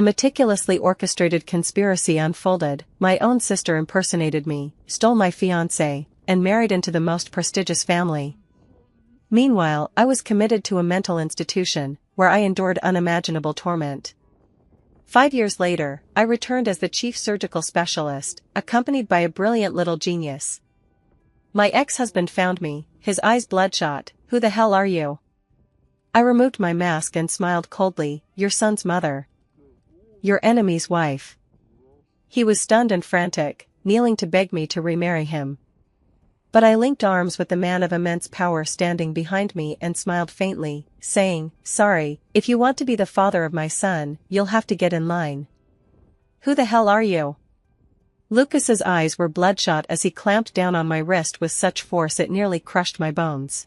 A meticulously orchestrated conspiracy unfolded. My own sister impersonated me, stole my fiancé, and married into the most prestigious family. Meanwhile, I was committed to a mental institution, where I endured unimaginable torment. 5 years later, I returned as the chief surgical specialist, accompanied by a brilliant little genius. My ex-husband found me, his eyes bloodshot. "Who the hell are you?" I removed my mask and smiled coldly. "Your son's mother. Your enemy's wife." He was stunned and frantic, kneeling to beg me to remarry him. But I linked arms with the man of immense power standing behind me and smiled faintly, saying, "Sorry, if you want to be the father of my son, you'll have to get in line." "Who the hell are you?" Lucas's eyes were bloodshot as he clamped down on my wrist with such force it nearly crushed my bones.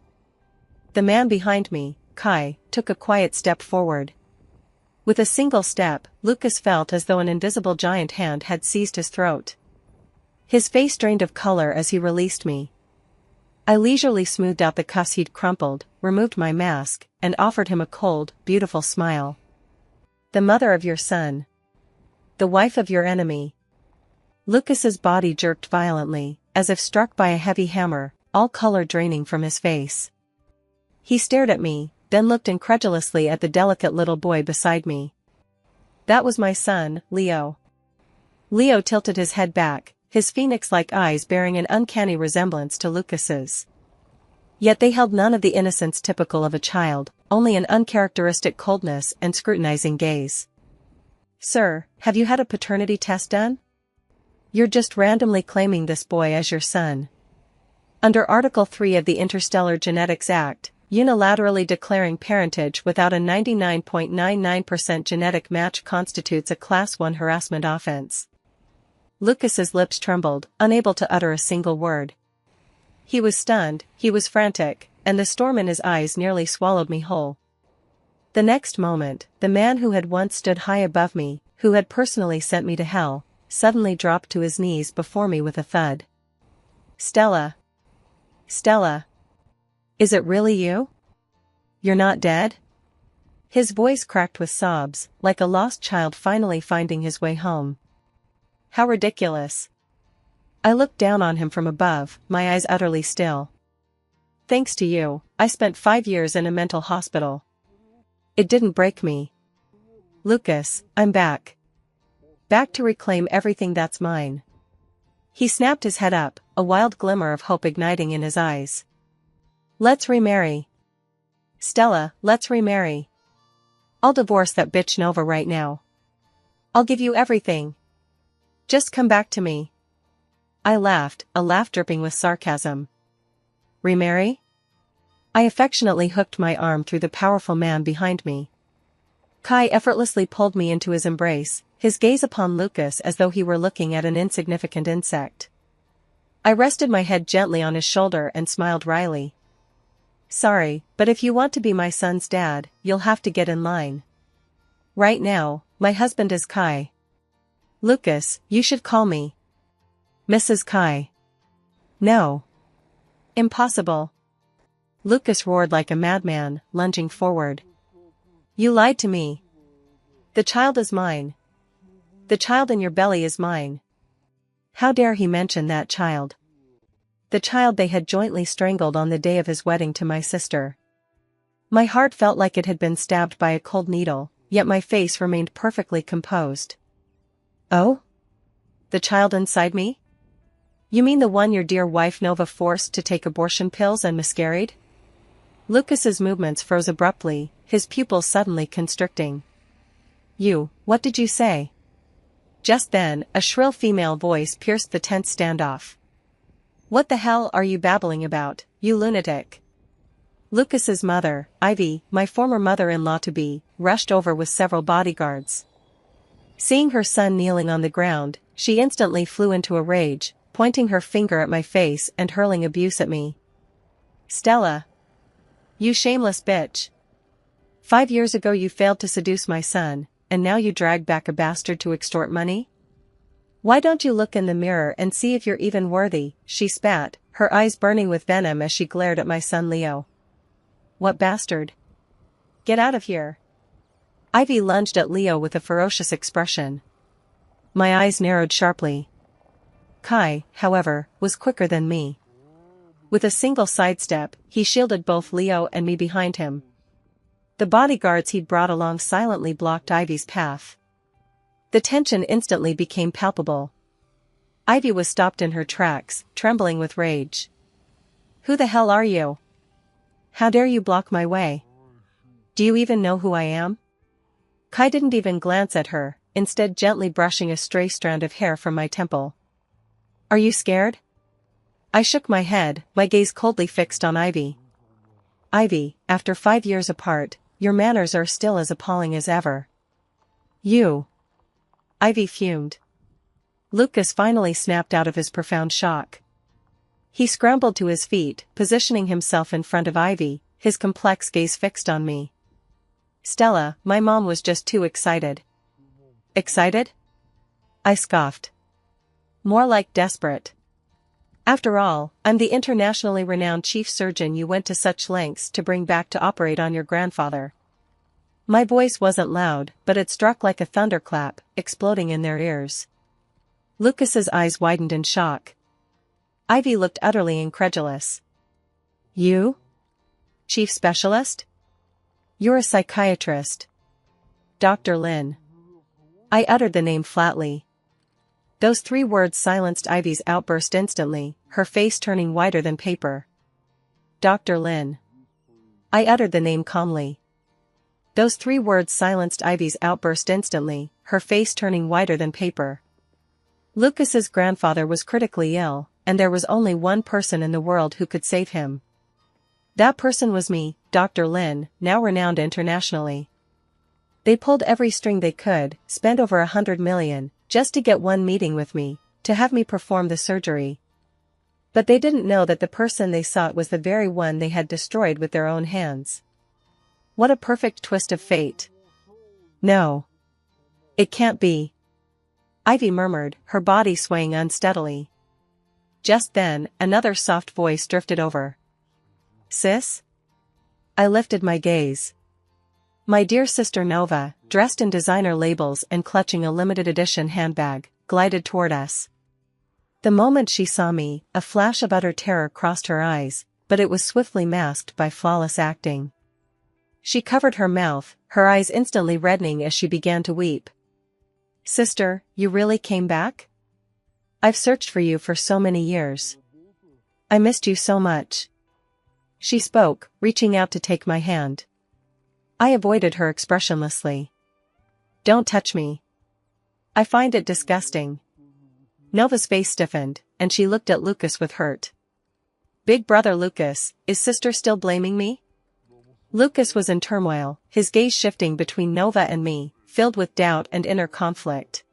The man behind me, Kai, took a quiet step forward. With a single step, Lucas felt as though an invisible giant hand had seized his throat. His face drained of color as he released me. I leisurely smoothed out the cuffs he'd crumpled, removed my mask, and offered him a cold, beautiful smile. "The mother of your son. The wife of your enemy." Lucas's body jerked violently, as if struck by a heavy hammer, all color draining from his face. He stared at me, then looked incredulously at the delicate little boy beside me. "That was my son, Leo." Leo tilted his head back, his phoenix-like eyes bearing an uncanny resemblance to Lucas's. Yet they held none of the innocence typical of a child, only an uncharacteristic coldness and scrutinizing gaze. "Sir, have you had a paternity test done? You're just randomly claiming this boy as your son." Under Article 3 of the Interstellar Genetics Act, unilaterally declaring parentage without a 99.99% genetic match constitutes a Class 1 harassment offense. Lucas's lips trembled, unable to utter a single word. He was stunned, he was frantic, and the storm in his eyes nearly swallowed me whole. The next moment, the man who had once stood high above me, who had personally sent me to hell, suddenly dropped to his knees before me with a thud. "Stella. Stella. Is it really you? You're not dead?" His voice cracked with sobs, like a lost child finally finding his way home. How ridiculous. I looked down on him from above, my eyes utterly still. "Thanks to you, I spent 5 years in a mental hospital. It didn't break me. Lucas, I'm back. Back to reclaim everything that's mine." He snapped his head up, a wild glimmer of hope igniting in his eyes. "Let's remarry. Stella, let's remarry. I'll divorce that bitch Nova right now. I'll give you everything. Just come back to me." I laughed, a laugh dripping with sarcasm. "Remarry?" I affectionately hooked my arm through the powerful man behind me. Kai effortlessly pulled me into his embrace, his gaze upon Lucas as though he were looking at an insignificant insect. I rested my head gently on his shoulder and smiled wryly. "Sorry, but if you want to be my son's dad, you'll have to get in line. Right now, my husband is Kai. Lucas, you should call me Mrs. Kai." "No. Impossible." Lucas roared like a madman, lunging forward. "You lied to me. The child is mine. The child in your belly is mine." How dare he mention that child? The child they had jointly strangled on the day of his wedding to my sister. My heart felt like it had been stabbed by a cold needle, yet my face remained perfectly composed. "Oh? The child inside me? You mean the one your dear wife Nova forced to take abortion pills and miscarried?" Lucas's movements froze abruptly, his pupils suddenly constricting. What did you say?" Just then, a shrill female voice pierced the tense standoff. "What the hell are you babbling about, you lunatic?" Lucas's mother, Ivy, my former mother-in-law-to-be, rushed over with several bodyguards. Seeing her son kneeling on the ground, she instantly flew into a rage, pointing her finger at my face and hurling abuse at me. "Stella. You shameless bitch. 5 years ago you failed to seduce my son, and now you drag back a bastard to extort money? Why don't you look in the mirror and see if you're even worthy?" she spat, her eyes burning with venom as she glared at my son Leo. "What bastard? Get out of here." Ivy lunged at Leo with a ferocious expression. My eyes narrowed sharply. Kai, however, was quicker than me. With a single sidestep, he shielded both Leo and me behind him. The bodyguards he'd brought along silently blocked Ivy's path. The tension instantly became palpable. Ivy was stopped in her tracks, trembling with rage. Who the hell are you? How dare you block my way? Do you even know who I am? Kai didn't even glance at her, instead gently brushing a stray strand of hair from my temple. Are you scared? I shook my head, my gaze coldly fixed on Ivy. Ivy, after 5 years apart, your manners are still as appalling as ever. You. Ivy fumed. Lucas finally snapped out of his profound shock. He scrambled to his feet, positioning himself in front of Ivy, his complex gaze fixed on me. Stella, my mom was just too excited. Excited? I scoffed. More like desperate. After all, I'm the internationally renowned chief surgeon you went to such lengths to bring back to operate on your grandfather. My voice wasn't loud, but it struck like a thunderclap, exploding in their ears. Lucas's eyes widened in shock. Ivy looked utterly incredulous. You? Chief specialist? You're a psychiatrist. Dr. Lin. I uttered the name flatly. Those 3 words silenced Ivy's outburst instantly, her face turning whiter than paper. Dr. Lin. I uttered the name calmly. Those 3 words silenced Ivy's outburst instantly, her face turning whiter than paper. Lucas's grandfather was critically ill, and there was only one person in the world who could save him. That person was me, Dr. Lin, now renowned internationally. They pulled every string they could, spent over 100 million, just to get one meeting with me, to have me perform the surgery. But they didn't know that the person they sought was the very one they had destroyed with their own hands. What a perfect twist of fate. No. It can't be. Ivy murmured, her body swaying unsteadily. Just then, another soft voice drifted over. Sis? I lifted my gaze. My dear sister Nova, dressed in designer labels and clutching a limited edition handbag, glided toward us. The moment she saw me, a flash of utter terror crossed her eyes, but it was swiftly masked by flawless acting. She covered her mouth, her eyes instantly reddening as she began to weep. Sister, you really came back? I've searched for you for so many years. I missed you so much. She spoke, reaching out to take my hand. I avoided her expressionlessly. Don't touch me. I find it disgusting. Nova's face stiffened, and she looked at Lucas with hurt. Big brother Lucas, is sister still blaming me? Lucas was in turmoil, his gaze shifting between Nova and me, filled with doubt and inner conflict.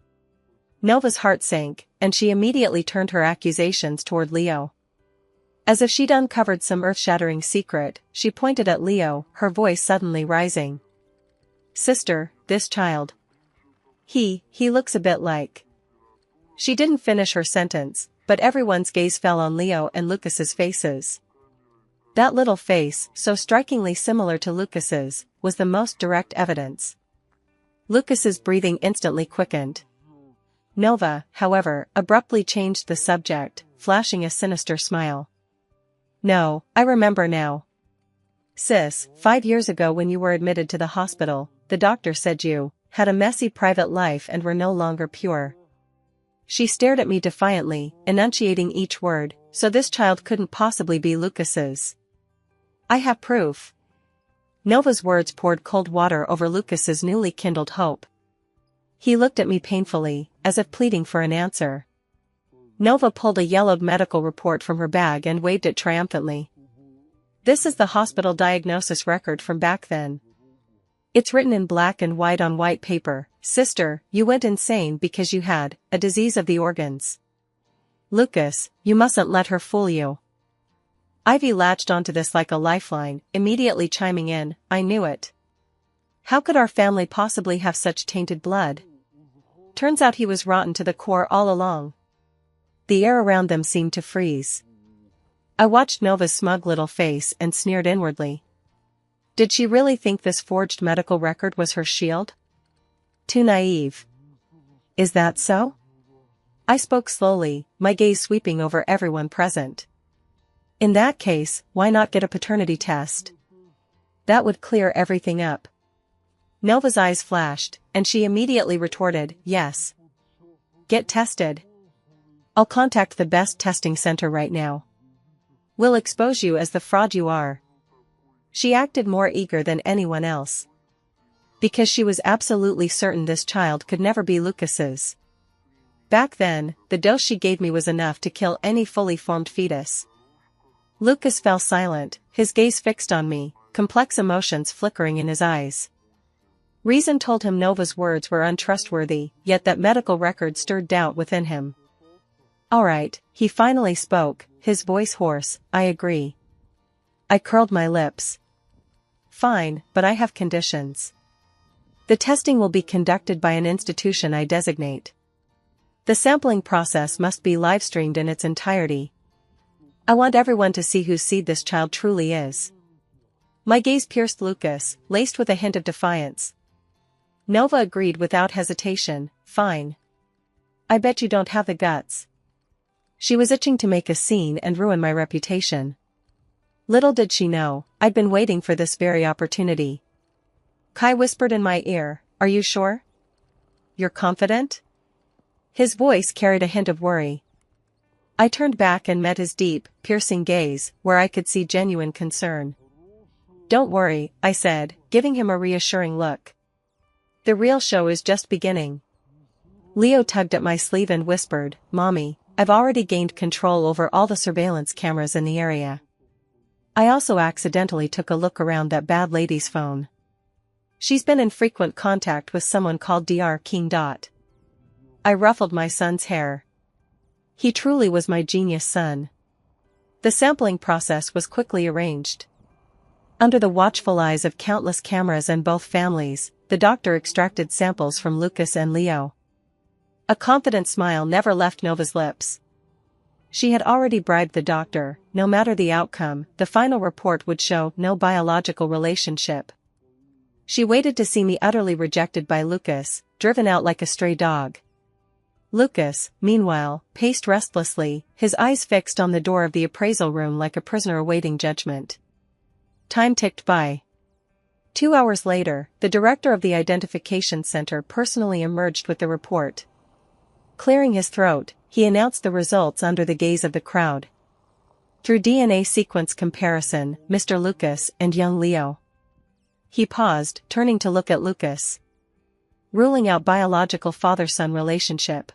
Nova's heart sank, and she immediately turned her accusations toward Leo. As if she'd uncovered some earth-shattering secret, she pointed at Leo, her voice suddenly rising. Sister, this child. He looks a bit like. She didn't finish her sentence, but everyone's gaze fell on Leo and Lucas's faces. That little face, so strikingly similar to Lucas's, was the most direct evidence. Lucas's breathing instantly quickened. Nova, however, abruptly changed the subject, flashing a sinister smile. No, I remember now. Sis, 5 years ago when you were admitted to the hospital, the doctor said you had a messy private life and were no longer pure. She stared at me defiantly, enunciating each word, so this child couldn't possibly be Lucas's. I have proof. Nova's words poured cold water over Lucas's newly kindled hope. He looked at me painfully, as if pleading for an answer. Nova pulled a yellowed medical report from her bag and waved it triumphantly. This is the hospital diagnosis record from back then. It's written in black and white on white paper. Sister, you went insane because you had a disease of the organs. Lucas, you mustn't let her fool you. Ivy latched onto this like a lifeline, immediately chiming in, I knew it. How could our family possibly have such tainted blood? Turns out he was rotten to the core all along. The air around them seemed to freeze. I watched Nova's smug little face and sneered inwardly. Did she really think this forged medical record was her shield? Too naive. Is that so? I spoke slowly, my gaze sweeping over everyone present. In that case, why not get a paternity test? That would clear everything up. Nova's eyes flashed, and she immediately retorted, yes. Get tested. I'll contact the best testing center right now. We'll expose you as the fraud you are. She acted more eager than anyone else. Because she was absolutely certain this child could never be Lucas's. Back then, the dose she gave me was enough to kill any fully formed fetus. Lucas fell silent, his gaze fixed on me, complex emotions flickering in his eyes. Reason told him Nova's words were untrustworthy, yet that medical record stirred doubt within him. All right, he finally spoke, his voice hoarse, I agree. I curled my lips. Fine, but I have conditions. The testing will be conducted by an institution I designate. The sampling process must be live-streamed in its entirety. I want everyone to see whose seed this child truly is. My gaze pierced Lucas, laced with a hint of defiance. Nova agreed without hesitation, fine. I bet you don't have the guts. She was itching to make a scene and ruin my reputation. Little did she know, I'd been waiting for this very opportunity. Kai whispered in my ear, are you sure? You're confident? His voice carried a hint of worry. I turned back and met his deep, piercing gaze, where I could see genuine concern. Don't worry, I said, giving him a reassuring look. The real show is just beginning. Leo tugged at my sleeve and whispered, Mommy, I've already gained control over all the surveillance cameras in the area. I also accidentally took a look around that bad lady's phone. She's been in frequent contact with someone called Dr. King. I ruffled my son's hair. He truly was my genius son. The sampling process was quickly arranged. Under the watchful eyes of countless cameras in both families, the doctor extracted samples from Lucas and Leo. A confident smile never left Nova's lips. She had already bribed the doctor, no matter the outcome, the final report would show no biological relationship. She waited to see me utterly rejected by Lucas, driven out like a stray dog. Lucas, meanwhile, paced restlessly, his eyes fixed on the door of the appraisal room like a prisoner awaiting judgment. Time ticked by. 2 hours later, the director of the identification center personally emerged with the report. Clearing his throat, he announced the results under the gaze of the crowd. Through DNA sequence comparison, Mr. Lucas and young Leo. He paused, turning to look at Lucas. Ruling out biological father-son relationship.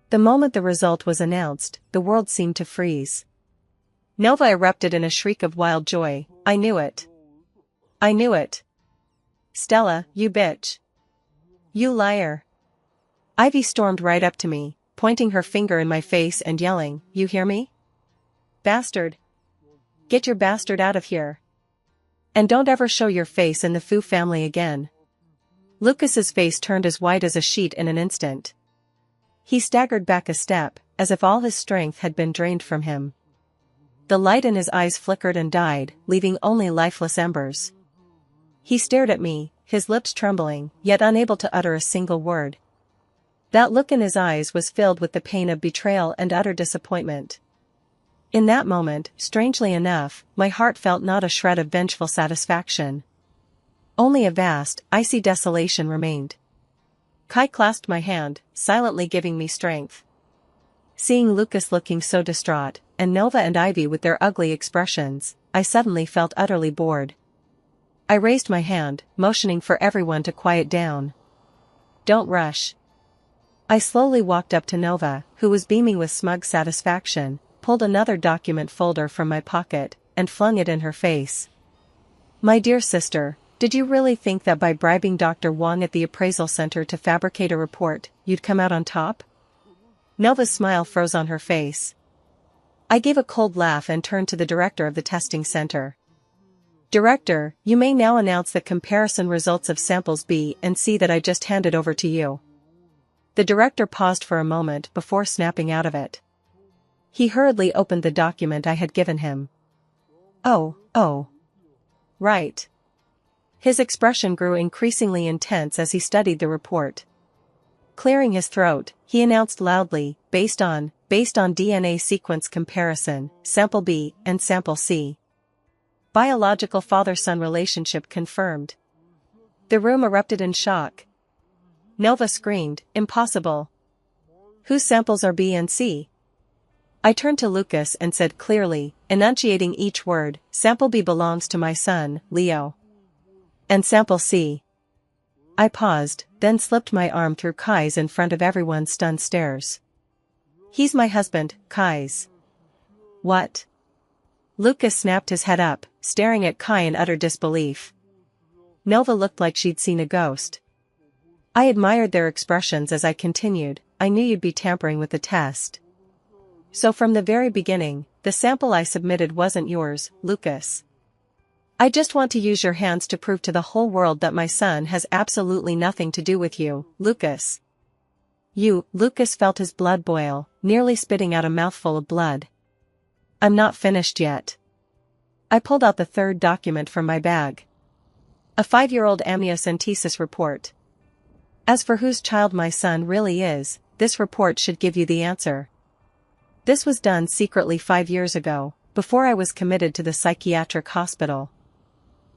The moment the result was announced, the world seemed to freeze. Nova erupted in a shriek of wild joy, I knew it. I knew it. Stella, you bitch. You liar. Ivy stormed right up to me, pointing her finger in my face and yelling, you hear me? Bastard. Get your bastard out of here. And don't ever show your face in the Fu family again. Lucas's face turned as white as a sheet in an instant. He staggered back a step, as if all his strength had been drained from him. The light in his eyes flickered and died, leaving only lifeless embers. He stared at me, his lips trembling, yet unable to utter a single word. That look in his eyes was filled with the pain of betrayal and utter disappointment. In that moment, strangely enough, my heart felt not a shred of vengeful satisfaction. Only a vast, icy desolation remained. Kai clasped my hand, silently giving me strength. Seeing Lucas looking so distraught, and Nova and Ivy with their ugly expressions, I suddenly felt utterly bored. I raised my hand, motioning for everyone to quiet down. Don't rush. I slowly walked up to Nova, who was beaming with smug satisfaction, pulled another document folder from my pocket, and flung it in her face. My dear sister, did you really think that by bribing Dr. Wong at the appraisal center to fabricate a report, you'd come out on top? Nova's smile froze on her face. I gave a cold laugh and turned to the director of the testing center. Director, you may now announce the comparison results of samples B and C that I just handed over to you. The director paused for a moment before snapping out of it. He hurriedly opened the document I had given him. Oh. Right. His expression grew increasingly intense as he studied the report. Clearing his throat, he announced loudly, based on DNA sequence comparison, sample B and sample C. Biological father-son relationship confirmed. The room erupted in shock. Nova screamed, impossible. Whose samples are B and C? I turned to Lucas and said clearly, enunciating each word, sample B belongs to my son, Leo. And sample C. I paused, then slipped my arm through Kai's in front of everyone's stunned stares. He's my husband, Kai's. What? Lucas snapped his head up, staring at Kai in utter disbelief. Nova looked like she'd seen a ghost. I admired their expressions as I continued, I knew you'd be tampering with the test. So from the very beginning, the sample I submitted wasn't yours, Lucas. I just want to use your hands to prove to the whole world that my son has absolutely nothing to do with you, Lucas. Lucas felt his blood boil, nearly spitting out a mouthful of blood. I'm not finished yet. I pulled out the third document from my bag. A 5-year-old amniocentesis report. As for whose child my son really is, this report should give you the answer. This was done secretly 5 years ago, before I was committed to the psychiatric hospital.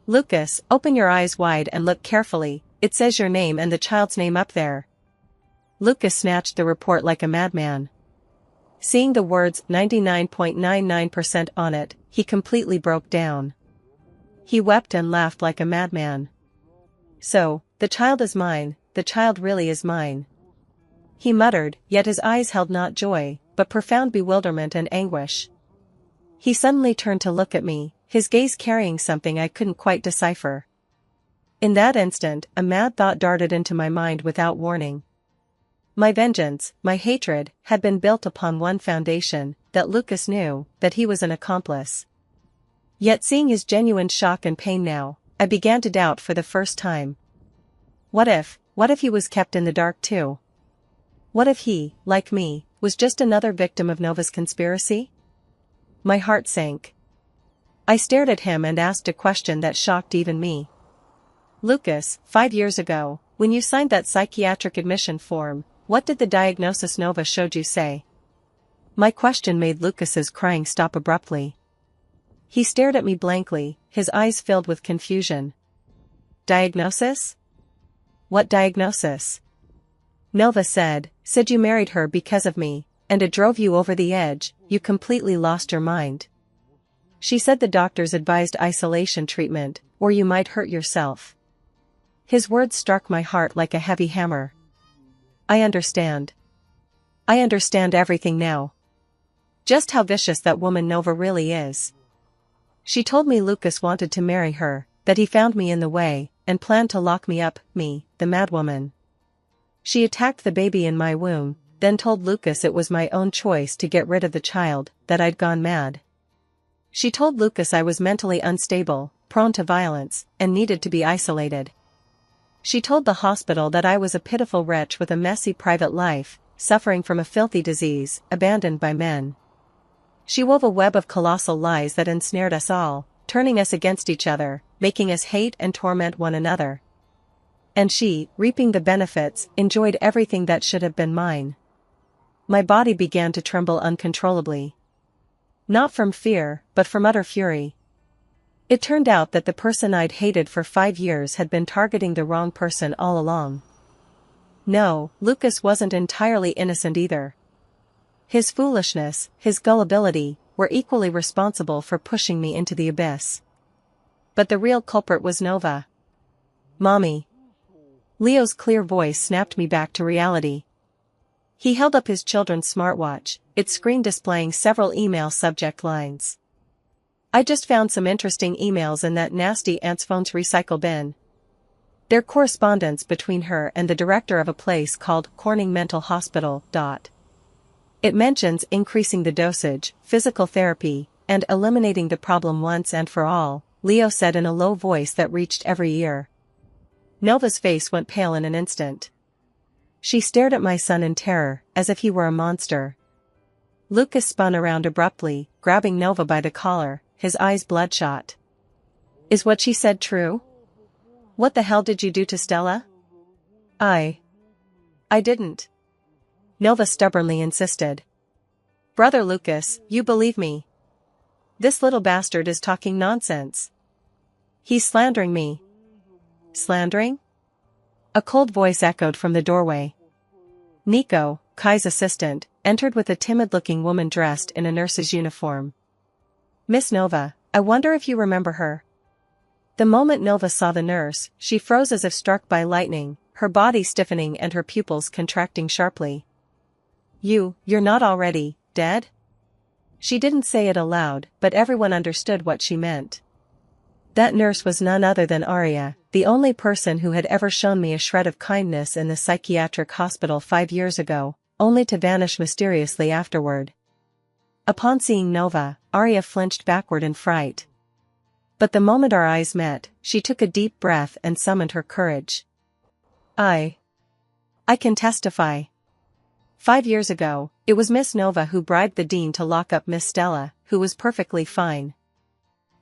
Lucas, open your eyes wide and look carefully, it says your name and the child's name up there. Lucas snatched the report like a madman. Seeing the words 99.99% on it, he completely broke down. He wept and laughed like a madman. So, the child is mine, the child really is mine. He muttered, yet his eyes held not joy, but profound bewilderment and anguish. He suddenly turned to look at me, his gaze carrying something I couldn't quite decipher. In that instant, a mad thought darted into my mind without warning. My vengeance, my hatred, had been built upon one foundation, that Lucas knew, that he was an accomplice. Yet seeing his genuine shock and pain now, I began to doubt for the first time. What if he was kept in the dark too? What if he, like me, was just another victim of Nova's conspiracy? My heart sank. I stared at him and asked a question that shocked even me. Lucas, 5 years ago, when you signed that psychiatric admission form, what did the diagnosis Nova showed you say? My question made Lucas's crying stop abruptly. He stared at me blankly, his eyes filled with confusion. Diagnosis? What diagnosis? Nova said you married her because of me, and it drove you over the edge, you completely lost your mind. She said the doctors advised isolation treatment, or you might hurt yourself. His words struck my heart like a heavy hammer. I understand. I understand everything now. Just how vicious that woman Nova really is. She told me Lucas wanted to marry her, that he found me in the way, and planned to lock me up, me, the madwoman. She attacked the baby in my womb, then told Lucas it was my own choice to get rid of the child, that I'd gone mad. She told Lucas I was mentally unstable, prone to violence, and needed to be isolated. She told the hospital that I was a pitiful wretch with a messy private life, suffering from a filthy disease, abandoned by men. She wove a web of colossal lies that ensnared us all, turning us against each other, making us hate and torment one another. And she, reaping the benefits, enjoyed everything that should have been mine. My body began to tremble uncontrollably. Not from fear, but from utter fury. It turned out that the person I'd hated for 5 years had been targeting the wrong person all along. No, Lucas wasn't entirely innocent either. His foolishness, his gullibility, were equally responsible for pushing me into the abyss. But the real culprit was Nova. Mommy. Leo's clear voice snapped me back to reality. He held up his children's smartwatch, its screen displaying several email subject lines. I just found some interesting emails in that nasty aunt's phone's recycle bin. They're correspondence between her and the director of a place called Corning Mental Hospital. It mentions increasing the dosage, physical therapy, and eliminating the problem once and for all, Leo said in a low voice that reached every ear. Nova's face went pale in an instant. She stared at my son in terror, as if he were a monster. Lucas spun around abruptly, grabbing Nova by the collar, his eyes bloodshot. Is what she said true? What the hell did you do to Stella? I didn't. Nova stubbornly insisted. Brother Lucas, you believe me. This little bastard is talking nonsense. He's slandering me. Slandering? A cold voice echoed from the doorway. Nico, Kai's assistant, entered with a timid-looking woman dressed in a nurse's uniform. Miss Nova, I wonder if you remember her. The moment Nova saw the nurse, she froze as if struck by lightning, her body stiffening and her pupils contracting sharply. You're not already dead? She didn't say it aloud, but everyone understood what she meant. That nurse was none other than Arya, the only person who had ever shown me a shred of kindness in the psychiatric hospital 5 years ago, only to vanish mysteriously afterward. Upon seeing Nova, Arya flinched backward in fright. But the moment our eyes met, she took a deep breath and summoned her courage. I can testify. 5 years ago, it was Miss Nova who bribed the dean to lock up Miss Stella, who was perfectly fine.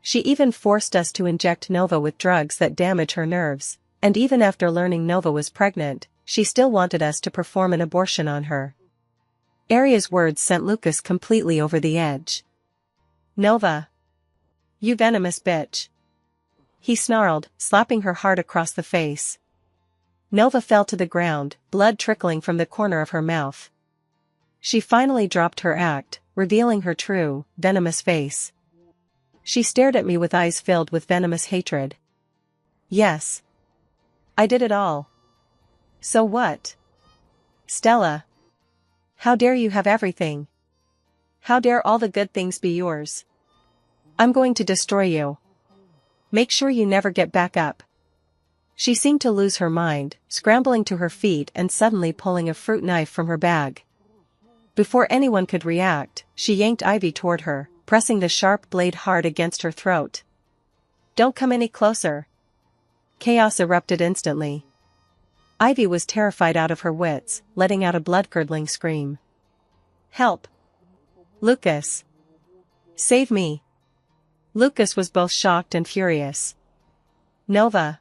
She even forced us to inject Nova with drugs that damage her nerves, and even after learning Nova was pregnant, she still wanted us to perform an abortion on her. Arya's words sent Lucas completely over the edge. Nova. You venomous bitch. He snarled, slapping her hard across the face. Nova fell to the ground, blood trickling from the corner of her mouth. She finally dropped her act, revealing her true, venomous face. She stared at me with eyes filled with venomous hatred. Yes. I did it all. So what? Stella. How dare you have everything? How dare all the good things be yours? I'm going to destroy you. Make sure you never get back up. She seemed to lose her mind, scrambling to her feet and suddenly pulling a fruit knife from her bag. Before anyone could react, she yanked Ivy toward her, pressing the sharp blade hard against her throat. Don't come any closer. Chaos erupted instantly. Ivy was terrified out of her wits, letting out a blood-curdling scream. Help! Lucas! Save me! Lucas was both shocked and furious. Nova!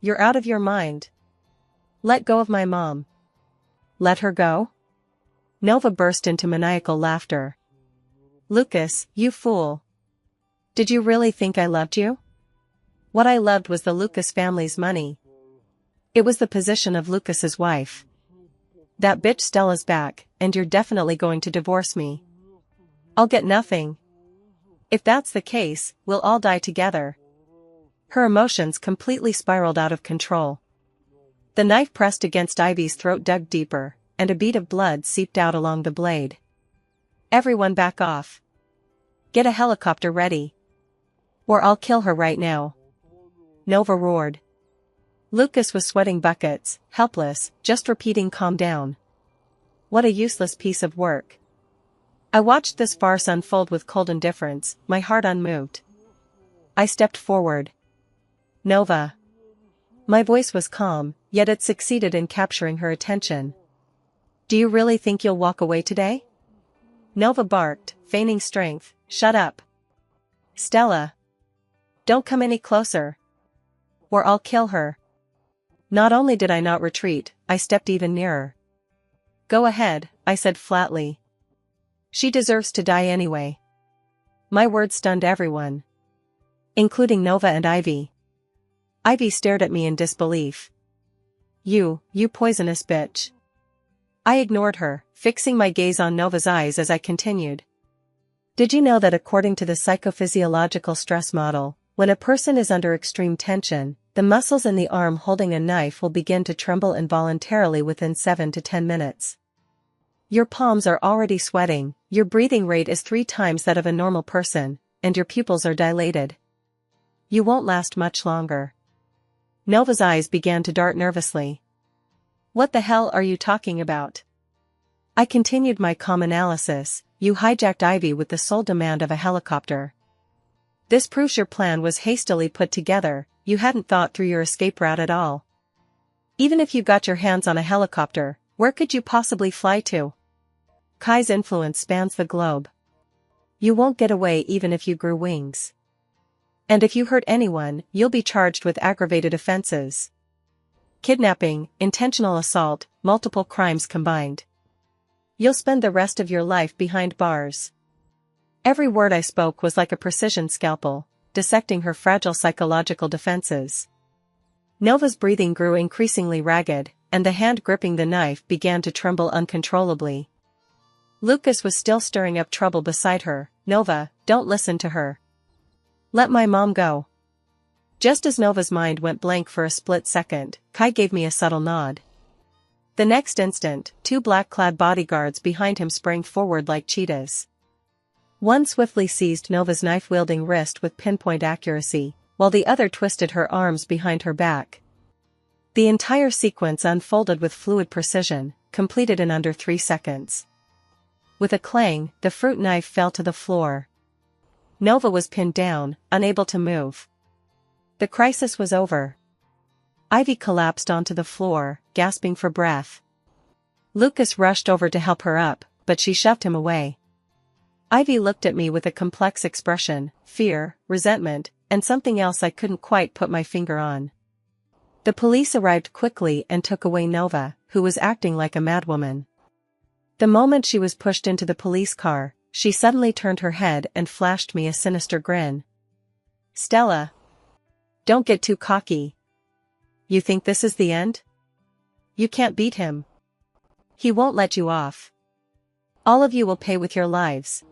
You're out of your mind. Let go of my mom. Let her go? Nova burst into maniacal laughter. Lucas, you fool. Did you really think I loved you? What I loved was the Lucas family's money. It was the position of Lucas's wife. That bitch Stella's back, and you're definitely going to divorce me. I'll get nothing. If that's the case, we'll all die together. Her emotions completely spiraled out of control. The knife pressed against Ivy's throat dug deeper, and a bead of blood seeped out along the blade. Everyone back off. Get a helicopter ready. Or I'll kill her right now. Nova roared. Lucas was sweating buckets, helpless, just repeating calm down. What a useless piece of work. I watched this farce unfold with cold indifference, my heart unmoved. I stepped forward. Nova. My voice was calm, yet it succeeded in capturing her attention. Do you really think you'll walk away today? Nova barked, feigning strength. Shut up. Stella. Don't come any closer. Or I'll kill her. Not only did I not retreat, I stepped even nearer. Go ahead, I said flatly. She deserves to die anyway. My words stunned everyone. Including Nova and Ivy. Ivy stared at me in disbelief. You poisonous bitch. I ignored her, fixing my gaze on Nova's eyes as I continued. Did you know that according to the psychophysiological stress model, when a person is under extreme tension, the muscles in the arm holding a knife will begin to tremble involuntarily within 7 to 10 minutes? Your palms are already sweating, your breathing rate is 3 times that of a normal person, and your pupils are dilated. You won't last much longer. Nova's eyes began to dart nervously. What the hell are you talking about? I continued my calm analysis. You hijacked Ivy with the sole demand of a helicopter. This proves your plan was hastily put together, you hadn't thought through your escape route at all. Even if you got your hands on a helicopter, where could you possibly fly to? Kai's influence spans the globe. You won't get away even if you grew wings. And if you hurt anyone, you'll be charged with aggravated offenses. Kidnapping, intentional assault, multiple crimes combined. You'll spend the rest of your life behind bars. Every word I spoke was like a precision scalpel, dissecting her fragile psychological defenses. Nova's breathing grew increasingly ragged, and the hand gripping the knife began to tremble uncontrollably. Lucas was still stirring up trouble beside her. "Nova, don't listen to her. Let my mom go." Just as Nova's mind went blank for a split second, Kai gave me a subtle nod. The next instant, two black-clad bodyguards behind him sprang forward like cheetahs. One swiftly seized Nova's knife-wielding wrist with pinpoint accuracy, while the other twisted her arms behind her back. The entire sequence unfolded with fluid precision, completed in under 3 seconds. With a clang, the fruit knife fell to the floor. Nova was pinned down, unable to move. The crisis was over. Ivy collapsed onto the floor, gasping for breath. Lucas rushed over to help her up, but she shoved him away. Ivy looked at me with a complex expression, fear, resentment, and something else I couldn't quite put my finger on. The police arrived quickly and took away Nova, who was acting like a madwoman. The moment she was pushed into the police car, she suddenly turned her head and flashed me a sinister grin. "Stella. Don't get too cocky. You think this is the end? You can't beat him. He won't let you off. All of you will pay with your lives."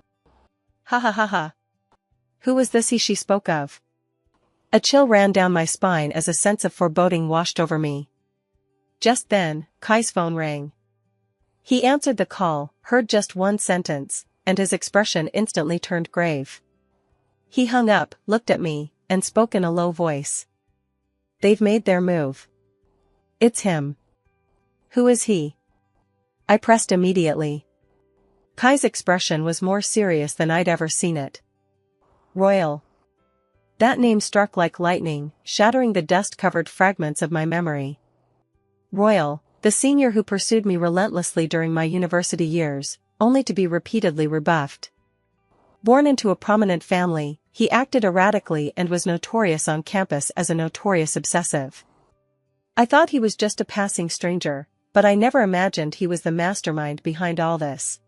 Ha ha ha ha. Who was this he she spoke of? A chill ran down my spine as a sense of foreboding washed over me. Just then, Kai's phone rang. He answered the call, heard just one sentence, and his expression instantly turned grave. He hung up, looked at me, and spoke in a low voice. "They've made their move. It's him." "Who is he?" I pressed immediately. Kai's expression was more serious than I'd ever seen it. "Royal." That name struck like lightning, shattering the dust-covered fragments of my memory. Royal, the senior who pursued me relentlessly during my university years, only to be repeatedly rebuffed. Born into a prominent family, he acted erratically and was notorious on campus as a notorious obsessive. I thought he was just a passing stranger, but I never imagined he was the mastermind behind all this.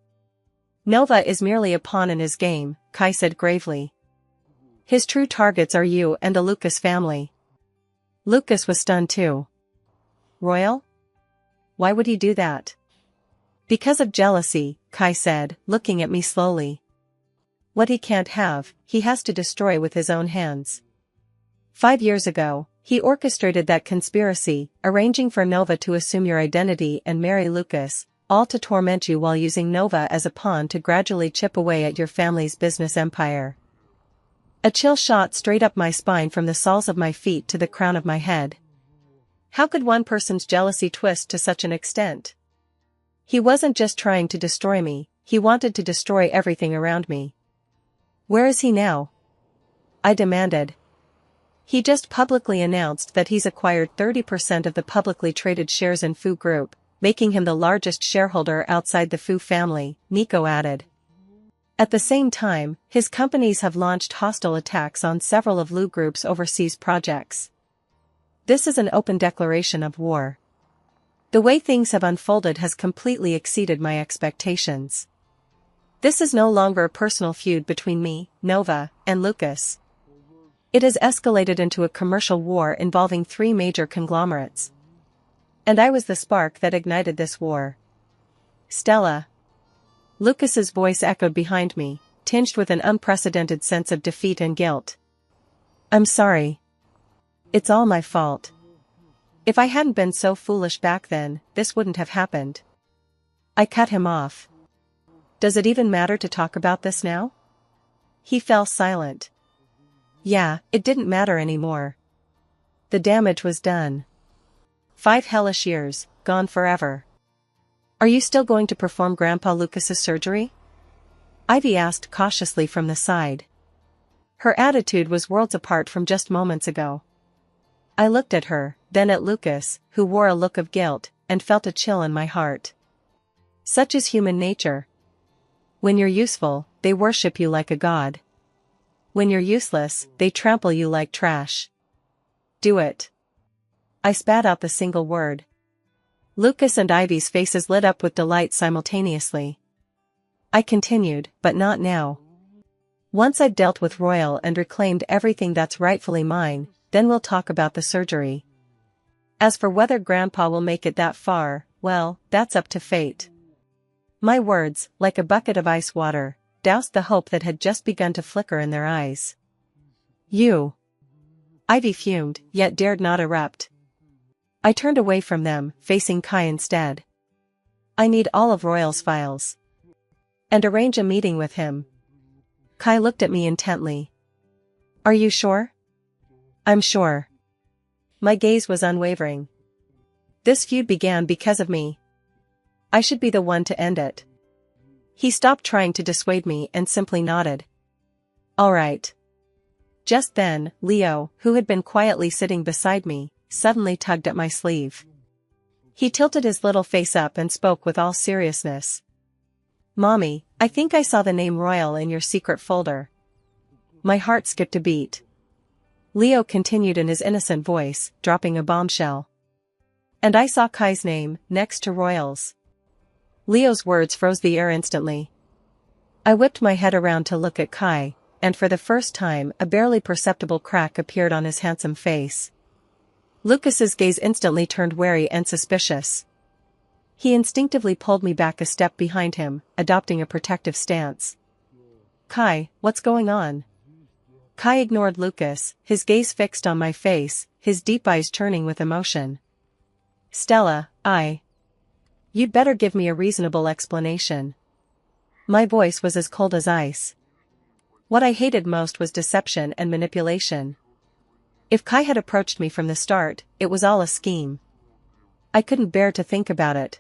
"Nova is merely a pawn in his game," Kai said gravely. "His true targets are you and the Lucas family." Lucas was stunned too. "Royal? Why would he do that?" "Because of jealousy," Kai said, looking at me slowly. "What he can't have, he has to destroy with his own hands. 5 years ago, he orchestrated that conspiracy, arranging for Nova to assume your identity and marry Lucas, all to torment you while using Nova as a pawn to gradually chip away at your family's business empire." A chill shot straight up my spine from the soles of my feet to the crown of my head. How could one person's jealousy twist to such an extent? He wasn't just trying to destroy me, he wanted to destroy everything around me. "Where is he now?" I demanded. "He just publicly announced that he's acquired 30% of the publicly traded shares in Fu Group, making him the largest shareholder outside the Fu family," Nico added. At the same time, his companies have launched hostile attacks on several of Lu Group's overseas projects. This is an open declaration of war. The way things have unfolded has completely exceeded my expectations. This is no longer a personal feud between me, Nova, and Lucas. It has escalated into a commercial war involving 3 major conglomerates. And I was the spark that ignited this war. "Stella." Lucas's voice echoed behind me, tinged with an unprecedented sense of defeat and guilt. "I'm sorry. It's all my fault. If I hadn't been so foolish back then, this wouldn't have happened." I cut him off. "Does it even matter to talk about this now?" He fell silent. Yeah, it didn't matter anymore. The damage was done. 5 hellish years, gone forever. "Are you still going to perform Grandpa Lucas's surgery?" Ivy asked cautiously from the side. Her attitude was worlds apart from just moments ago. I looked at her, then at Lucas, who wore a look of guilt, and felt a chill in my heart. Such is human nature. When you're useful, they worship you like a god. When you're useless, they trample you like trash. Do it. I spat out the single word. Lucas and Ivy's faces lit up with delight simultaneously. I continued, but not now. Once I've dealt with Royal and reclaimed everything that's rightfully mine, then we'll talk about the surgery. As for whether Grandpa will make it that far, well, that's up to fate. My words, like a bucket of ice water, doused the hope that had just begun to flicker in their eyes. You. Ivy fumed, yet dared not erupt. I turned away from them, facing Kai instead. I need all of Royal's files. And arrange a meeting with him. Kai looked at me intently. Are you sure? I'm sure. My gaze was unwavering. This feud began because of me. I should be the one to end it. He stopped trying to dissuade me and simply nodded. All right. Just then, Leo, who had been quietly sitting beside me, suddenly tugged at my sleeve. He tilted his little face up and spoke with all seriousness. Mommy, I think I saw the name Royal in your secret folder. My heart skipped a beat. Leo continued in his innocent voice, dropping a bombshell. And I saw Kai's name, next to Royal's. Leo's words froze the air instantly. I whipped my head around to look at Kai, and for the first time a barely perceptible crack appeared on his handsome face. Lucas's gaze instantly turned wary and suspicious. He instinctively pulled me back a step behind him, adopting a protective stance. Kai, what's going on? Kai ignored Lucas, his gaze fixed on my face, his deep eyes churning with emotion. Stella, You'd better give me a reasonable explanation. My voice was as cold as ice. What I hated most was deception and manipulation. If Kai had approached me from the start, it was all a scheme. I couldn't bear to think about it.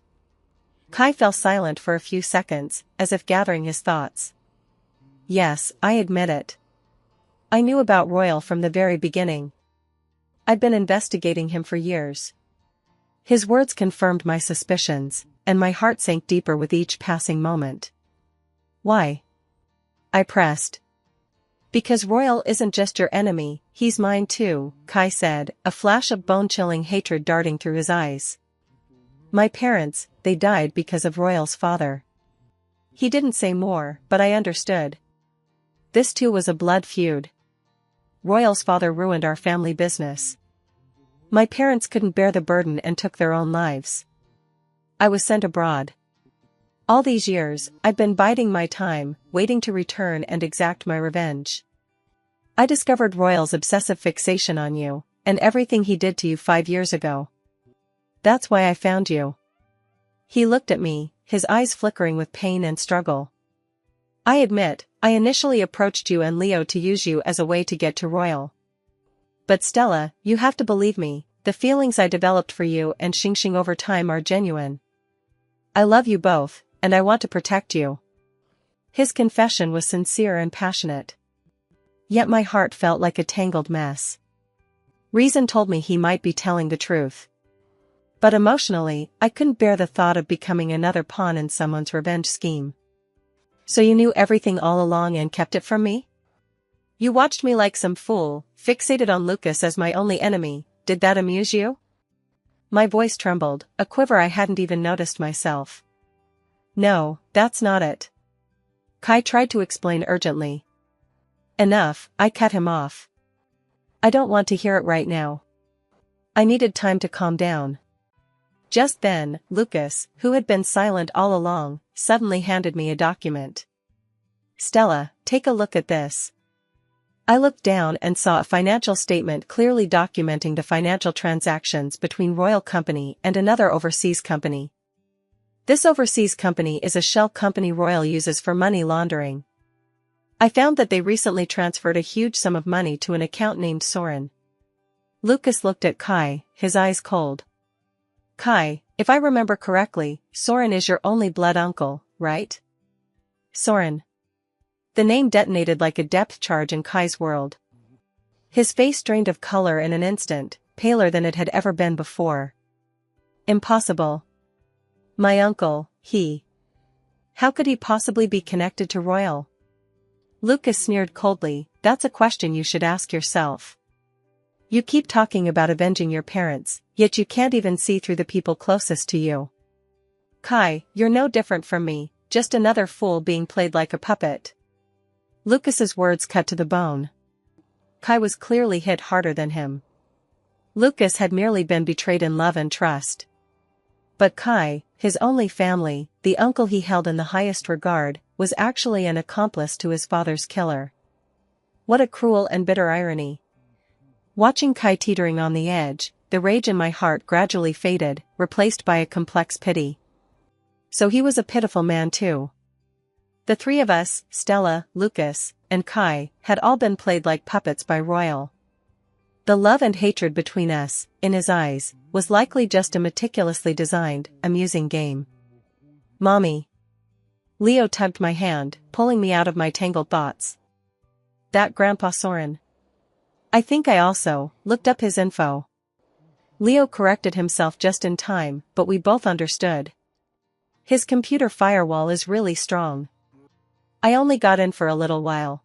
Kai fell silent for a few seconds, as if gathering his thoughts. Yes, I admit it. I knew about Royal from the very beginning. I'd been investigating him for years. His words confirmed my suspicions, and my heart sank deeper with each passing moment. Why? I pressed. Because Royal isn't just your enemy, he's mine too, Kai said, a flash of bone-chilling hatred darting through his eyes. My parents, they died because of Royal's father. He didn't say more, but I understood. This too was a blood feud. Royal's father ruined our family business. My parents couldn't bear the burden and took their own lives. I was sent abroad. All these years, I've been biding my time, waiting to return and exact my revenge. I discovered Royal's obsessive fixation on you, and everything he did to you 5 years ago. That's why I found you. He looked at me, his eyes flickering with pain and struggle. I admit, I initially approached you and Leo to use you as a way to get to Royal. But Stella, you have to believe me, the feelings I developed for you and Xingxing over time are genuine. I love you both, and I want to protect you. His confession was sincere and passionate. Yet my heart felt like a tangled mess. Reason told me he might be telling the truth. But emotionally, I couldn't bear the thought of becoming another pawn in someone's revenge scheme. So you knew everything all along and kept it from me? You watched me like some fool, fixated on Lucas as my only enemy. Did that amuse you? My voice trembled, a quiver I hadn't even noticed myself. No, that's not it. Kai tried to explain urgently. Enough, I cut him off. I don't want to hear it right now. I needed time to calm down. Just then, Lucas, who had been silent all along, suddenly handed me a document. Stella, take a look at this. I looked down and saw a financial statement clearly documenting the financial transactions between Royal Company and another overseas company. This overseas company is a shell company Royal uses for money laundering. I found that they recently transferred a huge sum of money to an account named Soren. Lucas looked at Kai, his eyes cold. Kai, if I remember correctly, Soren is your only blood uncle, right? Soren. The name detonated like a depth charge in Kai's world. His face drained of color in an instant, paler than it had ever been before. Impossible. My uncle, he. How could he possibly be connected to Royal? Lucas sneered coldly, "That's a question you should ask yourself. You keep talking about avenging your parents, yet you can't even see through the people closest to you. Kai, you're no different from me, just another fool being played like a puppet." Lucas's words cut to the bone. Kai was clearly hit harder than him. Lucas had merely been betrayed in love and trust. But Kai, his only family, the uncle he held in the highest regard, was actually an accomplice to his father's killer. What a cruel and bitter irony. Watching Kai teetering on the edge, the rage in my heart gradually faded, replaced by a complex pity. So he was a pitiful man too. The three of us, Stella, Lucas, and Kai, had all been played like puppets by Royal. The love and hatred between us, in his eyes, was likely just a meticulously designed, amusing game. "Mommy." Leo tugged my hand, pulling me out of my tangled thoughts. "That Grandpa Soren." I think I also looked up his info. Leo corrected himself just in time, but we both understood. His computer firewall is really strong. I only got in for a little while.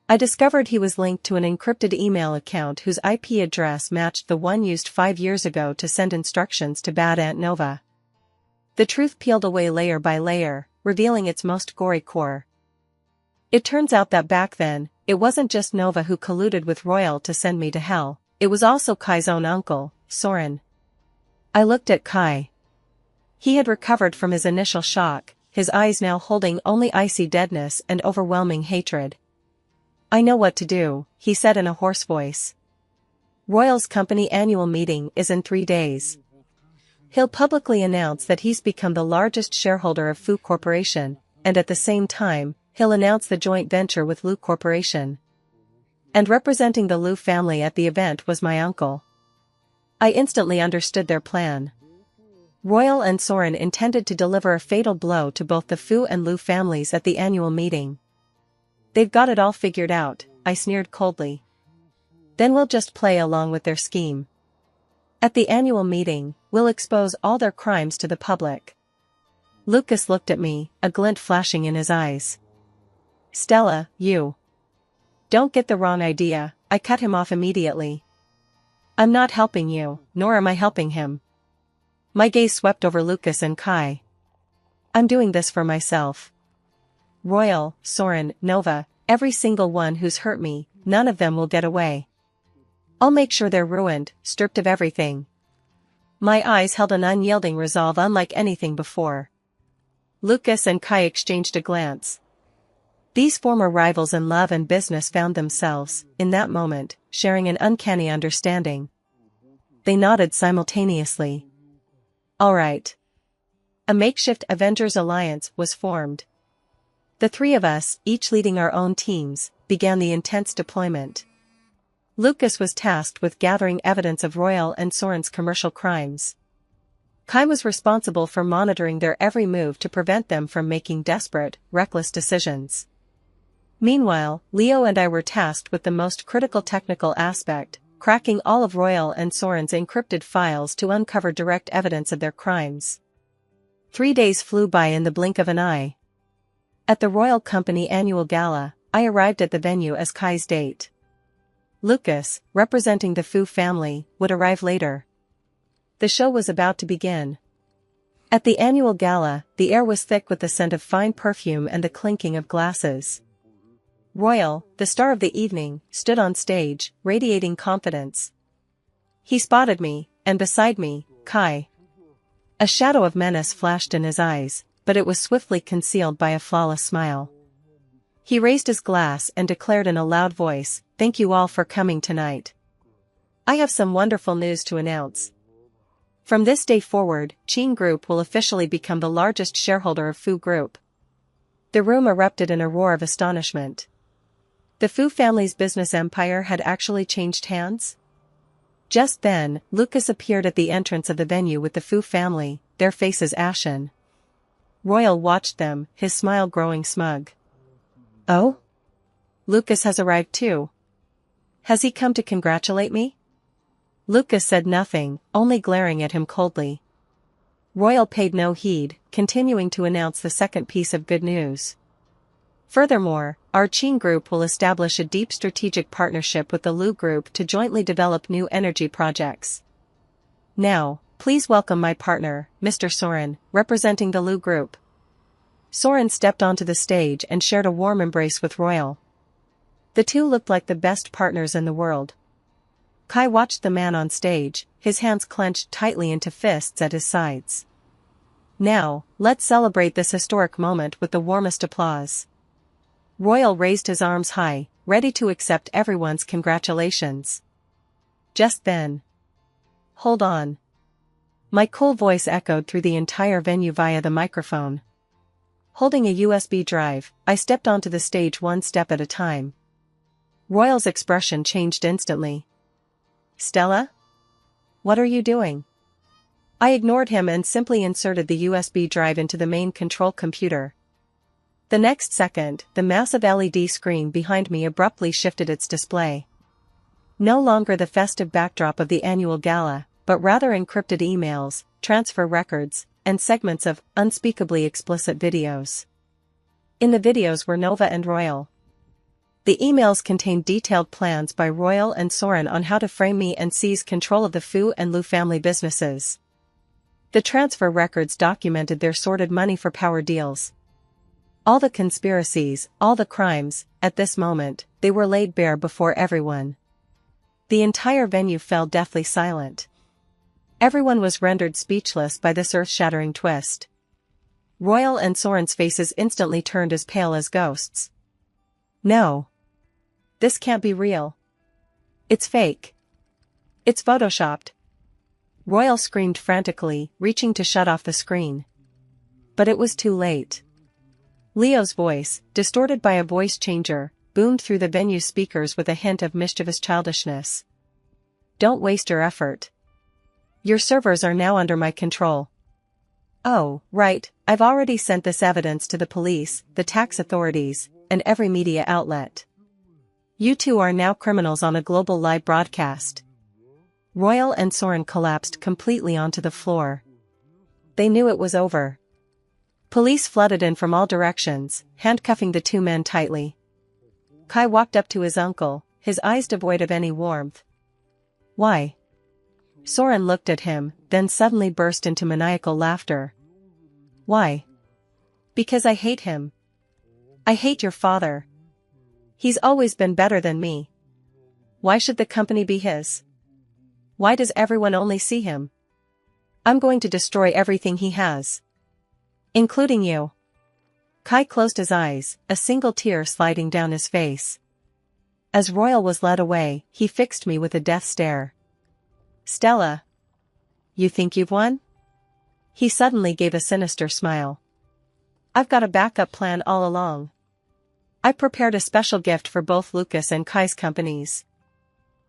I discovered he was linked to an encrypted email account whose IP address matched the one used 5 years ago to send instructions to Bad Aunt Nova. The truth peeled away layer by layer, revealing its most gory core. It turns out that back then, it wasn't just Nova who colluded with Royal to send me to hell, it was also Kai's own uncle, Soren. I looked at Kai. He had recovered from his initial shock, his eyes now holding only icy deadness and overwhelming hatred. "I know what to do," he said in a hoarse voice. "Royal's company annual meeting is in 3 days. He'll publicly announce that he's become the largest shareholder of Fu Corporation, and at the same time, he'll announce the joint venture with Lu Corporation. And representing the Lu family at the event was my uncle." I instantly understood their plan. Royal and Soren intended to deliver a fatal blow to both the Fu and Lu families at the annual meeting. "They've got it all figured out," I sneered coldly. "Then we'll just play along with their scheme. At the annual meeting, we'll expose all their crimes to the public." Lucas looked at me, a glint flashing in his eyes. "Stella, you. Don't get the wrong idea," I cut him off immediately. "I'm not helping you, nor am I helping him." My gaze swept over Lucas and Kai. "I'm doing this for myself. Royal, Soren, Nova, every single one who's hurt me, none of them will get away. I'll make sure they're ruined, stripped of everything." My eyes held an unyielding resolve unlike anything before. Lucas and Kai exchanged a glance. These former rivals in love and business found themselves, in that moment, sharing an uncanny understanding. They nodded simultaneously. All right. A makeshift Avengers alliance was formed. The three of us, each leading our own teams, began the intense deployment. Lucas was tasked with gathering evidence of Royal and Soren's commercial crimes. Kai was responsible for monitoring their every move to prevent them from making desperate, reckless decisions. Meanwhile, Leo and I were tasked with the most critical technical aspect, cracking all of Royal and Soren's encrypted files to uncover direct evidence of their crimes. 3 days flew by in the blink of an eye. At the Royal Company annual gala, I arrived at the venue as Kai's date. Lucas, representing the Fu family, would arrive later. The show was about to begin. At the annual gala, the air was thick with the scent of fine perfume and the clinking of glasses. Royal, the star of the evening, stood on stage, radiating confidence. He spotted me, and beside me, Kai. A shadow of menace flashed in his eyes, but it was swiftly concealed by a flawless smile. He raised his glass and declared in a loud voice, "Thank you all for coming tonight. I have some wonderful news to announce. From this day forward, Qing Group will officially become the largest shareholder of Fu Group." The room erupted in a roar of astonishment. The Fu family's business empire had actually changed hands? Just then, Lucas appeared at the entrance of the venue with the Fu family, their faces ashen. Royal watched them, his smile growing smug. "Oh? Lucas has arrived too. Has he come to congratulate me?" Lucas said nothing, only glaring at him coldly. Royal paid no heed, continuing to announce the second piece of good news. Furthermore, our Qing group will establish a deep strategic partnership with the Lu group to jointly develop new energy projects. Now, please welcome my partner, Mr. Soren, representing the Lu group. Soren stepped onto the stage and shared a warm embrace with Royal. The two looked like the best partners in the world. Kai watched the man on stage, his hands clenched tightly into fists at his sides. Now, let's celebrate this historic moment with the warmest applause. Royal raised his arms high, ready to accept everyone's congratulations. Just then. Hold on. My cool voice echoed through the entire venue via the microphone. Holding a USB drive, I stepped onto the stage one step at a time. Royal's expression changed instantly. Stella? What are you doing? I ignored him and simply inserted the USB drive into the main control computer. The next second, the massive LED screen behind me abruptly shifted its display. No longer the festive backdrop of the annual gala, but rather encrypted emails, transfer records, and segments of unspeakably explicit videos. In the videos were Nova and Royal. The emails contained detailed plans by Royal and Soren on how to frame me and seize control of the Fu and Lu family businesses. The transfer records documented their sordid money for power deals. All the conspiracies, all the crimes, at this moment, they were laid bare before everyone. The entire venue fell deathly silent. Everyone was rendered speechless by this earth-shattering twist. Royal and Soren's faces instantly turned as pale as ghosts. No. This can't be real. It's fake. It's photoshopped. Royal screamed frantically, reaching to shut off the screen. But it was too late. Leo's voice, distorted by a voice changer, boomed through the venue speakers with a hint of mischievous childishness. Don't waste your effort. Your servers are now under my control. Oh, right, I've already sent this evidence to the police, the tax authorities, and every media outlet. You two are now criminals on a global live broadcast. Royal and Soren collapsed completely onto the floor. They knew it was over. Police flooded in from all directions, handcuffing the two men tightly. Kai walked up to his uncle, his eyes devoid of any warmth. Why? Soren looked at him, then suddenly burst into maniacal laughter. Why? Because I hate him. I hate your father. He's always been better than me. Why should the company be his? Why does everyone only see him? I'm going to destroy everything he has. Including you. Kai closed his eyes, a single tear sliding down his face. As Royal was led away, he fixed me with a death stare. Stella. You think you've won? He suddenly gave a sinister smile. I've got a backup plan all along. I prepared a special gift for both Lucas and Kai's companies.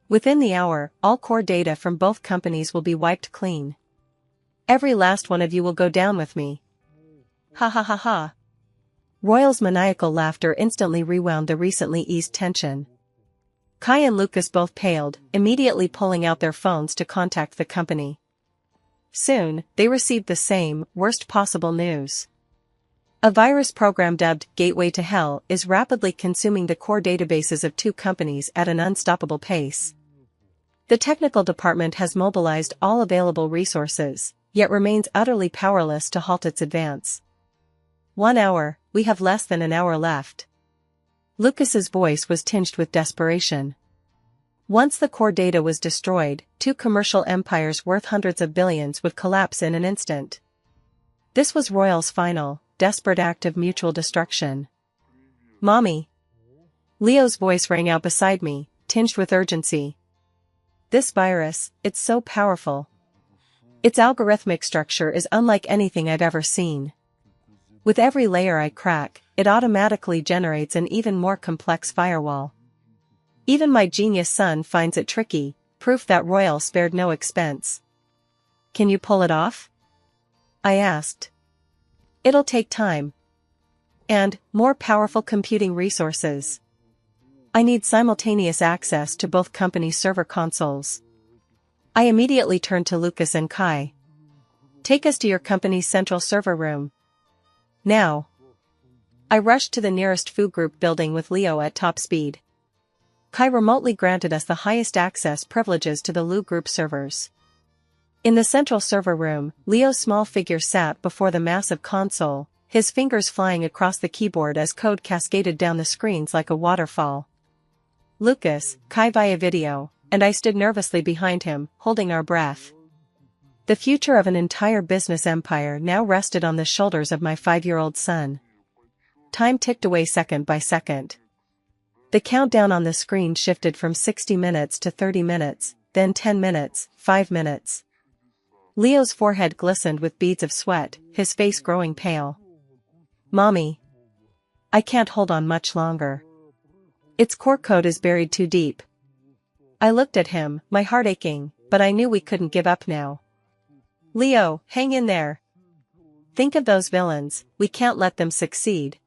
Within the hour, all core data from both companies will be wiped clean. Every last one of you will go down with me. Ha ha ha ha. Royal's maniacal laughter instantly rewound the recently eased tension. Kai and Lucas both paled, immediately pulling out their phones to contact the company. Soon, they received the same, worst possible news. A virus program dubbed Gateway to Hell is rapidly consuming the core databases of two companies at an unstoppable pace. The technical department has mobilized all available resources, yet remains utterly powerless to halt its advance. 1 hour, we have less than an hour left. Lucas's voice was tinged with desperation. Once the core data was destroyed, two commercial empires worth hundreds of billions would collapse in an instant. This was Royal's final, desperate act of mutual destruction. Mommy. Leo's voice rang out beside me, tinged with urgency. This virus, it's so powerful. Its algorithmic structure is unlike anything I've ever seen. With every layer I crack, it automatically generates an even more complex firewall. Even my genius son finds it tricky, proof that Royal spared no expense. Can you pull it off? I asked. It'll take time. And more powerful computing resources. I need simultaneous access to both companies' server consoles. I immediately turned to Lucas and Kai. Take us to your company's central server room. Now. I rushed to the nearest Fu Group building with Leo at top speed. Kai remotely granted us the highest access privileges to the Lu Group servers. In the central server room, Leo's small figure sat before the massive console, his fingers flying across the keyboard as code cascaded down the screens like a waterfall. Lucas, Kai via video, and I stood nervously behind him, holding our breath. The future of an entire business empire now rested on the shoulders of my 5-year-old son. Time ticked away second by second. The countdown on the screen shifted from 60 minutes to 30 minutes, then 10 minutes, 5 minutes. Leo's forehead glistened with beads of sweat, his face growing pale. "Mommy. I can't hold on much longer. Its core code is buried too deep." I looked at him, my heart aching, but I knew we couldn't give up now. "Leo, hang in there. Think of those villains, we can't let them succeed."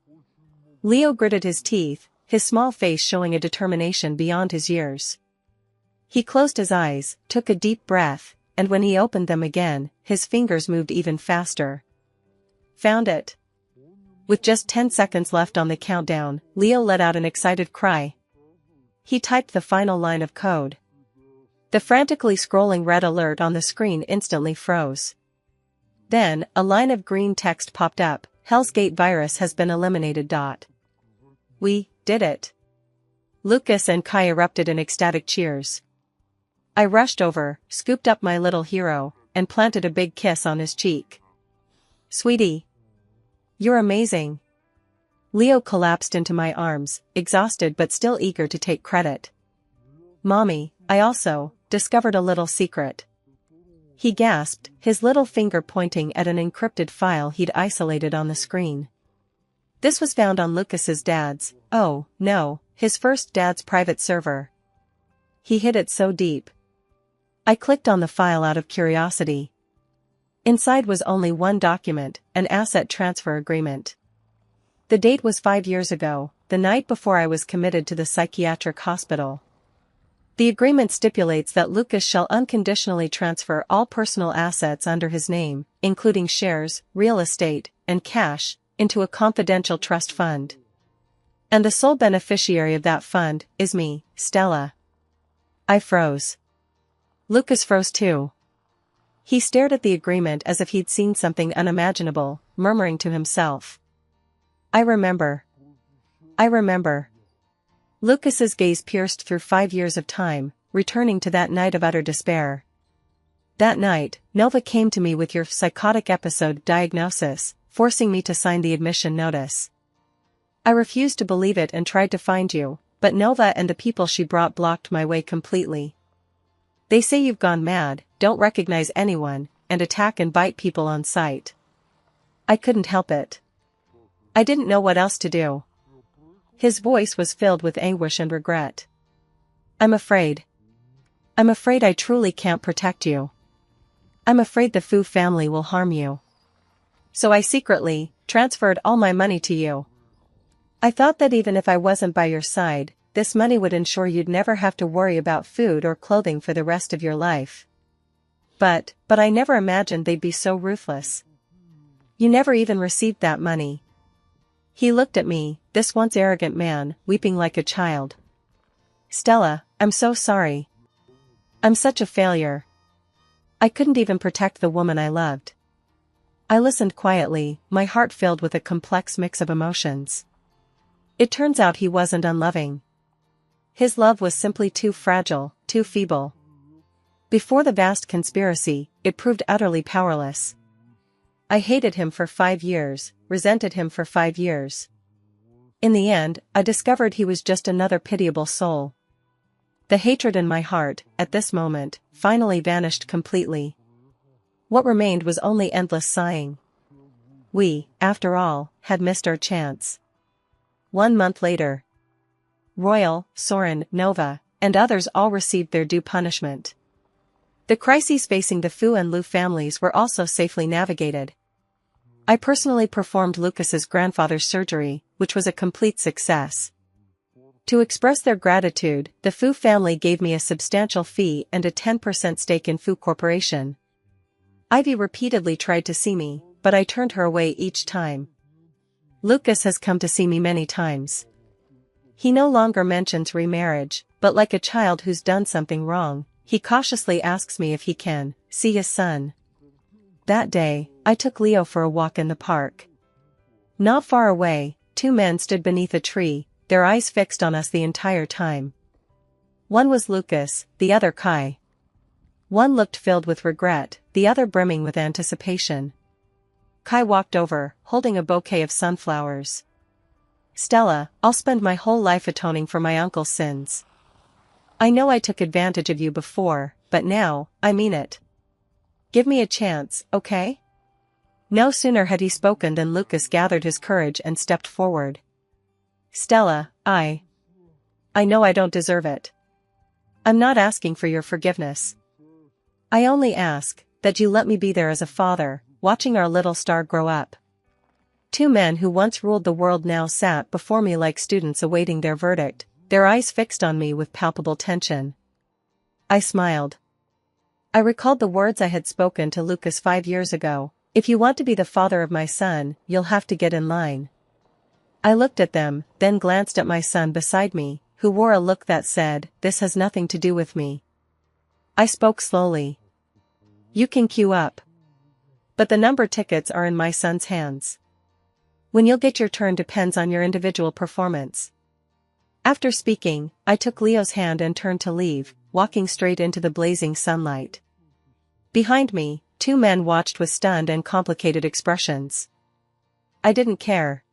Leo gritted his teeth, his small face showing a determination beyond his years. He closed his eyes, took a deep breath, and when he opened them again, his fingers moved even faster. "Found it." With just 10 seconds left on the countdown, Leo let out an excited cry. He typed the final line of code. The frantically scrolling red alert on the screen instantly froze. Then, a line of green text popped up, "Hell's Gate virus has been eliminated." "We did it." Lucas and Kai erupted in ecstatic cheers. I rushed over, scooped up my little hero, and planted a big kiss on his cheek. "Sweetie. You're amazing." Leo collapsed into my arms, exhausted but still eager to take credit. "Mommy, I also discovered a little secret." He gasped, his little finger pointing at an encrypted file he'd isolated on the screen. This was found on Lucas's dad's, oh, no, his first dad's private server. He hid it so deep. I clicked on the file out of curiosity. Inside was only one document, an asset transfer agreement. The date was 5 years ago, the night before I was committed to the psychiatric hospital. The agreement stipulates that Lucas shall unconditionally transfer all personal assets under his name, including shares, real estate, and cash, into a confidential trust fund. And the sole beneficiary of that fund is me, Stella. I froze. Lucas froze too. He stared at the agreement as if he'd seen something unimaginable, murmuring to himself. I remember. Lucas's gaze pierced through 5 years of time, returning to that night of utter despair. That night, Nova came to me with your psychotic episode diagnosis, forcing me to sign the admission notice. I refused to believe it and tried to find you, but Nova and the people she brought blocked my way completely. They say you've gone mad, don't recognize anyone, and attack and bite people on sight. I couldn't help it. I didn't know what else to do. His voice was filled with anguish and regret. I'm afraid I truly can't protect you. I'm afraid the Fu family will harm you. So I secretly transferred all my money to you. I thought that even if I wasn't by your side, this money would ensure you'd never have to worry about food or clothing for the rest of your life. But I never imagined they'd be so ruthless. You never even received that money. He looked at me, this once arrogant man, weeping like a child. Stella, I'm so sorry. I'm such a failure. I couldn't even protect the woman I loved. I listened quietly, my heart filled with a complex mix of emotions. It turns out he wasn't unloving. His love was simply too fragile, too feeble. Before the vast conspiracy, it proved utterly powerless. I hated him for 5 years, resented him for 5 years. In the end, I discovered he was just another pitiable soul. The hatred in my heart, at this moment, finally vanished completely. What remained was only endless sighing. We, after all, had missed our chance. 1 month later. Royal, Soren, Nova, and others all received their due punishment. The crises facing the Fu and Lu families were also safely navigated. I personally performed Lucas's grandfather's surgery, which was a complete success. To express their gratitude, the Fu family gave me a substantial fee and a 10% stake in Fu Corporation. Ivy repeatedly tried to see me, but I turned her away each time. Lucas has come to see me many times. He no longer mentions remarriage, but like a child who's done something wrong, he cautiously asks me if he can see his son. That day, I took Leo for a walk in the park. Not far away, two men stood beneath a tree, their eyes fixed on us the entire time. One was Lucas, the other Kai. One looked filled with regret, the other brimming with anticipation. Kai walked over, holding a bouquet of sunflowers. "Stella, I'll spend my whole life atoning for my uncle's sins. I know I took advantage of you before, but now, I mean it. Give me a chance, okay?" No sooner had he spoken than Lucas gathered his courage and stepped forward. "Stella, I know I don't deserve it. I'm not asking for your forgiveness. I only ask that you let me be there as a father, watching our little star grow up." Two men who once ruled the world now sat before me like students awaiting their verdict, their eyes fixed on me with palpable tension. I smiled. I recalled the words I had spoken to Lucas 5 years ago: "If you want to be the father of my son, you'll have to get in line." I looked at them, then glanced at my son beside me, who wore a look that said, "This has nothing to do with me." I spoke slowly. "You can queue up. But the number tickets are in my son's hands. When you'll get your turn depends on your individual performance." After speaking, I took Leo's hand and turned to leave, walking straight into the blazing sunlight. Behind me, two men watched with stunned and complicated expressions. I didn't care.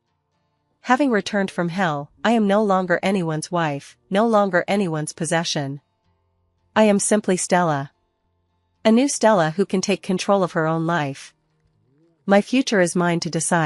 Having returned from hell, I am no longer anyone's wife, no longer anyone's possession. I am simply Stella. A new Stella who can take control of her own life. My future is mine to decide.